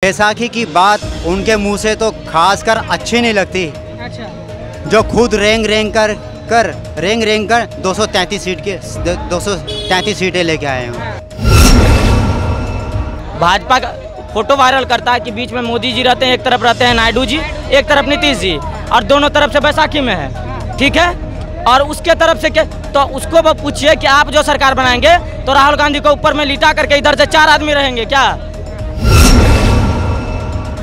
बैसाखी की बात उनके मुंह से तो खासकर अच्छी नहीं लगती। अच्छा। जो खुद रेंग रेंग कर 233 सीटें लेके आए हैं। भाजपा का फोटो वायरल करता है कि बीच में मोदी जी रहते हैं, एक तरफ रहते हैं नायडू जी, एक तरफ नीतीश जी, और दोनों तरफ से बैसाखी में है। ठीक है, और उसके तरफ से क्या, तो उसको वो पूछिए कि आप जो सरकार बनाएंगे तो राहुल गांधी को ऊपर में लिटा करके इधर से 4 आदमी रहेंगे क्या?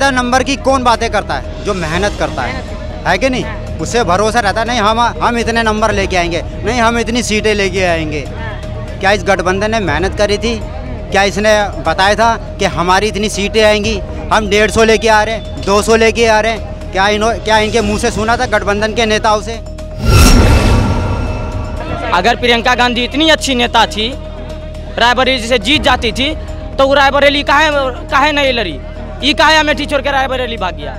नंबर की कौन बातें करता है? जो मेहनत करता है कि नहीं, उससे भरोसा रहता है। नहीं हम इतने नंबर लेके आएंगे, नहीं हम इतनी सीटें लेके आएंगे। क्या इस गठबंधन ने मेहनत करी थी? क्या इसने बताया था कि हमारी इतनी सीटें आएंगी, हम 150 लेके आ रहे हैं, 200 लेके आ रहे हैं? क्या इनके मुंह से सुना था गठबंधन के नेताओं से? अगर प्रियंका गांधी इतनी अच्छी नेता थी, रायबरेली से जीत जाती थी, तो वो रायबरेली काहे नहीं लड़ी? ये काहे अमेठी छोड़ के रायबरेली भाग गया?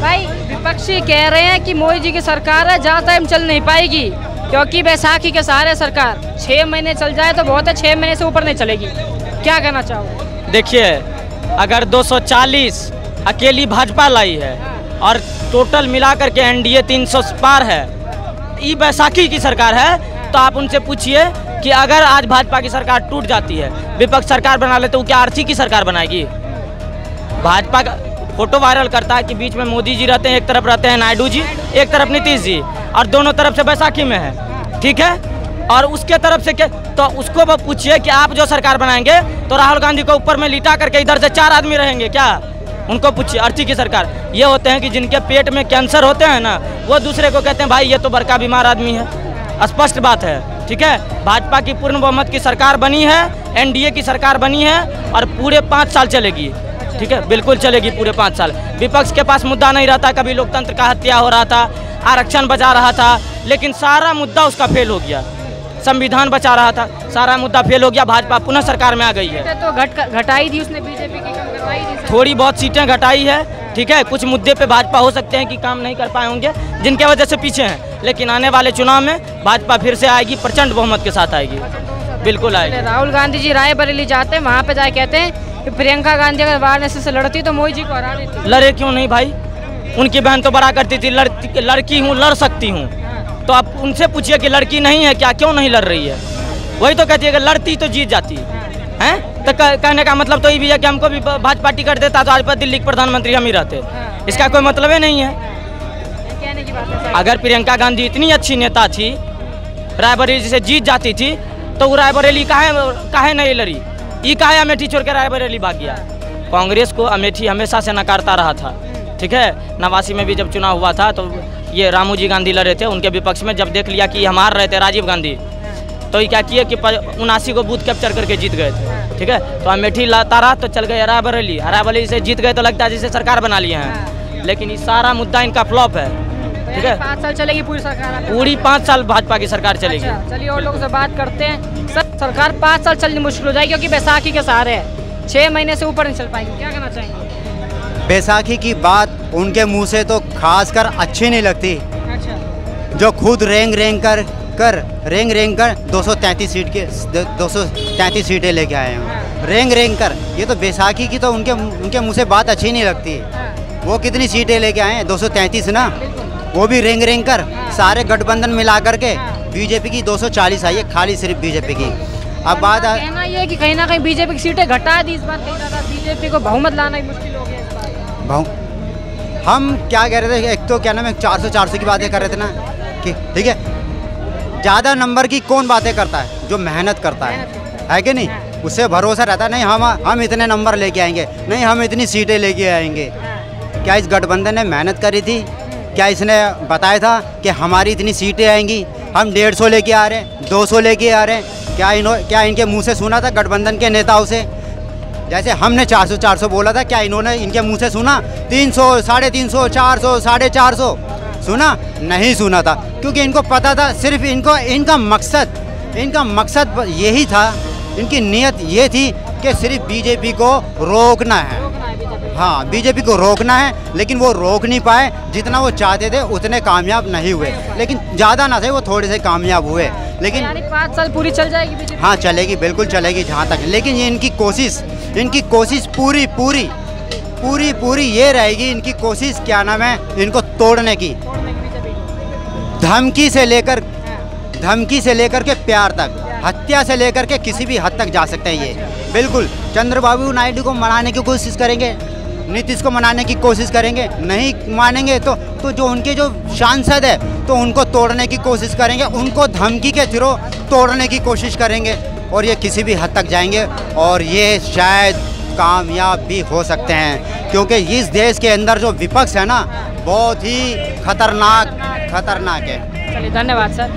भाई विपक्षी कह रहे हैं कि मोदी जी की सरकार है, ज़्यादा टाइम चल नहीं पाएगी क्योंकि बैसाखी के सहारे सरकार 6 महीने चल जाए तो बहुत है, 6 महीने से ऊपर नहीं चलेगी। क्या कहना चाहोगे? देखिए, अगर 240 अकेली भाजपा लाई है और टोटल मिलाकर के एनडीए 300 पार है, ये बैसाखी की सरकार है, तो आप उनसे पूछिए कि अगर आज भाजपा की सरकार टूट जाती है, विपक्ष सरकार बना ले, तो वो क्या आरसी की सरकार बनाएगी? भाजपा का फोटो वायरल करता है कि बीच में मोदी जी रहते हैं, एक तरफ रहते हैं नायडू जी, एक तरफ नीतीश जी, और दोनों तरफ से बैसाखी में है। ठीक है, और उसके तरफ से क्या, तो उसको वो पूछिए कि आप जो सरकार बनाएंगे तो राहुल गांधी को ऊपर में लिटा करके इधर से 4 आदमी रहेंगे क्या? उनको पूछिए। आरसी की सरकार ये होते हैं कि जिनके पेट में कैंसर होते हैं ना, वो दूसरे को कहते हैं भाई ये तो बड़का बीमार आदमी है। स्पष्ट बात है। ठीक है, भाजपा की पूर्ण बहुमत की सरकार बनी है, एनडीए की सरकार बनी है, और पूरे 5 साल चलेगी। ठीक है, बिल्कुल चलेगी पूरे 5 साल। विपक्ष के पास मुद्दा नहीं रहता। कभी लोकतंत्र का हत्या हो रहा था, आरक्षण बचा रहा था, लेकिन सारा मुद्दा उसका फेल हो गया। संविधान बचा रहा था, सारा मुद्दा फेल हो गया। भाजपा पुनः सरकार में आ गई है। तो घटाई थी उसने, बीजेपी की कम करवाई थी। थोड़ी बहुत सीटें घटाई है। ठीक है, कुछ मुद्दे पे भाजपा हो सकते हैं कि काम नहीं कर पाए होंगे, जिनके वजह से पीछे हैं, लेकिन आने वाले चुनाव में भाजपा फिर से आएगी, प्रचंड बहुमत के साथ आएगी। बिल्कुल आएगी। राहुल गांधी जी रायबरेली जाते हैं, वहाँ पे जाके कहते हैं कि प्रियंका गांधी अगर वाराणसी से लड़ती तो मोदी जी को हरा देती। लड़े क्यों नहीं भाई? उनकी बहन तो बड़ा करती थी, लड़की हूँ, लड़ सकती हूँ। तो आप उनसे पूछिए कि लड़की नहीं है क्या, क्यों नहीं लड़ रही है? वही तो कहती है कि लड़ती तो जीत जाती है। तो कहने का मतलब तो ये भी है कि हमको भी भाजपा टिकट देता तो आज पर दिल्ली के प्रधानमंत्री हम ही रहते। इसका कोई मतलब ही नहीं है। कहने की बात है। अगर प्रियंका गांधी इतनी अच्छी नेता थी, रायबरेली से जीत जाती थी, तो वो रायबरेली काहे नहीं लड़ी? ये काहे अमेठी छोड़ के रायबरेली भाग गया? कांग्रेस को अमेठी हमेशा से नकारता रहा था। ठीक है, 89 में भी जब चुनाव हुआ था तो ये रामू जी गांधी लड़े थे, उनके विपक्ष में जब देख लिया कि हम हार रहे थे राजीव गांधी, तो ये क्या किए कि 79 को बूथ कैप्चर करके जीत गए थे। ठीक है, तो अमेठी लाता रहा तो चल गए रायबरेली से जीत गए, तो लगता है जैसे सरकार बना लिए हैं, लेकिन ये सारा मुद्दा इनका फ्लॉप है। ठीक है, 5 साल चलेगी पूरी सरकार, पूरी 5 साल भाजपा की सरकार चलेगी। चलिए और लोगों से बात करते हैं। सर, सरकार 5 साल चलनी मुश्किल हो जाएगी क्योंकि बैसाखी के सहारे है, 6 महीने से ऊपर नहीं चल पाएगी। क्या कहना चाहेंगे? बैसाखी की बात उनके मुंह से तो खासकर अच्छी नहीं लगती। अच्छा। जो खुद रेंग रेंग कर 233 सीटें लेके आए हैं। रेंग कर, ये तो बैसाखी की तो उनके मुंह से बात अच्छी नहीं लगती। वो कितनी सीटें लेके आए हैं? 233 ना, वो भी रेंग कर। सारे गठबंधन मिला करके बीजेपी की 240 आई है, खाली सिर्फ बीजेपी की। अब बात कहना ये है कि कहीं ना कहीं बीजेपी की सीटें घटा दी, इस बार बीजेपी को बहुमत लाना ही मुश्किल हो गया इस बार। हम क्या कह रहे थे, एक तो क्या नाम है 400 की बातें कर रहे थे ना कि ठीक है, ज़्यादा नंबर की कौन बातें करता है? जो मेहनत करता है कि नहीं, उससे भरोसा रहता है। नहीं हम इतने नंबर लेके आएंगे, नहीं हम इतनी सीटें लेके आएंगे। क्या इस गठबंधन ने मेहनत करी थी? क्या इसने बताया था कि हमारी इतनी सीटें आएंगी, हम 150 लेके आ रहे हैं, 200 लेके आ रहे हैं? क्या इनके मुंह से सुना था गठबंधन के नेताओं से? जैसे हमने 400 बोला था, क्या इन्होंने इनके मुंह से सुना? 300, 350, 400, 450 सुना? नहीं सुना था, क्योंकि इनको पता था सिर्फ इनका मकसद यही था, इनकी नीयत ये थी कि सिर्फ बीजेपी को रोकना है। हाँ, बीजेपी को रोकना है, लेकिन वो रोक नहीं पाए। जितना वो चाहते थे उतने कामयाब नहीं हुए, लेकिन ज़्यादा ना थे, वो थोड़े से कामयाब हुए। लेकिन यानी 5 साल पूरी चल जाएगी बीजेपी? हाँ चलेगी, बिल्कुल चलेगी जहाँ तक, लेकिन ये इनकी कोशिश पूरी ये रहेगी, इनकी कोशिश क्या नाम है, इनको तोड़ने की, तोड़ने की बीजेपी को। धमकी हाँ। से लेकर के प्यार तक, हत्या से लेकर के किसी भी हद तक जा सकते हैं ये। बिल्कुल चंद्रबाबू नायडू को मनाने की कोशिश करेंगे, नीतीश को मनाने की कोशिश करेंगे, नहीं मानेंगे तो जो उनके जो सांसद है तो उनको तोड़ने की कोशिश करेंगे, उनको धमकी के थ्रू तोड़ने की कोशिश करेंगे, और ये किसी भी हद तक जाएंगे और ये शायद कामयाब भी हो सकते हैं, क्योंकि इस देश के अंदर जो विपक्ष है ना बहुत ही खतरनाक है। चलिए धन्यवाद सर।